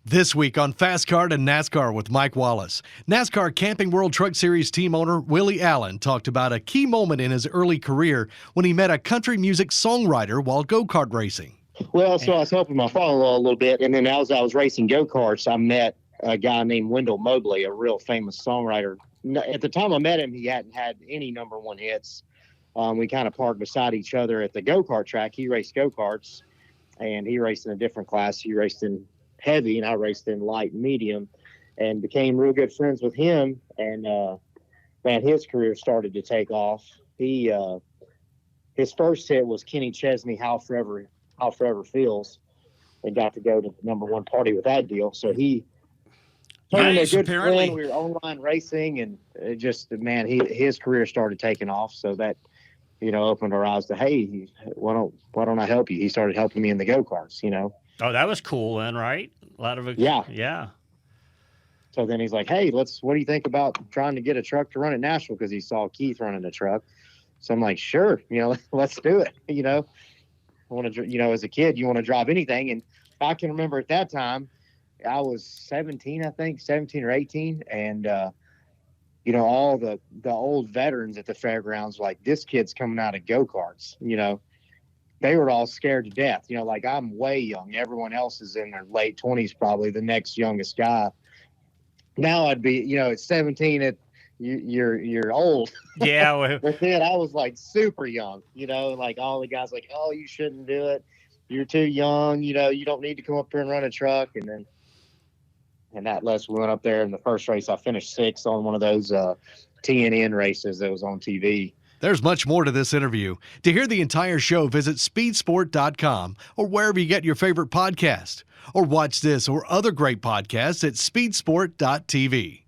This week on Fast Car to NASCAR with Mike Wallace, NASCAR Camping World Truck Series team owner Willie Allen talked about a key moment in his early career when he met a country music songwriter while go-kart racing. Well, so I was helping my father-in-law a little bit, and then as I was racing go-karts, I met a guy named Wendell Mobley, a real famous songwriter. At the time I met him, he hadn't had any number one hits. We kind of parked beside each other at the go-kart track. He raced go-karts, and he raced in a different class. He raced in heavy, and I raced in light and medium, and became real good friends with him. And man, his career started to take off. His first hit was Kenny Chesney, How Forever Feels, and got to go to the number one party with that deal. So he turned a good friend. We were online racing, and it just, man, his career started taking off. So that, opened our eyes to, hey, why don't I help you? He started helping me in the go-karts, Oh, that was cool then, right? A lot of yeah. So then he's like, hey, what do you think about trying to get a truck to run at Nashville? Because he saw Keith running a truck. So I'm like, sure, let's do it. I want to, as a kid, you want to drive anything. And I can remember at that time, I was 17 or 18. And, all the old veterans at the fairgrounds, like, this kid's coming out of go-karts, they were all scared to death. Like, I'm way young. Everyone else is in their late 20s, probably the next youngest guy. Now I'd be, at 17, you're old. Yeah. But then I was like super young, like all the guys like, oh, you shouldn't do it. You're too young. You don't need to come up here and run a truck. And that lets we went up there in the first race. I finished 6th on one of those TNN races that was on TV. There's much more to this interview. To hear the entire show, visit speedsport.com or wherever you get your favorite podcast. Or watch this or other great podcasts at speedsport.tv.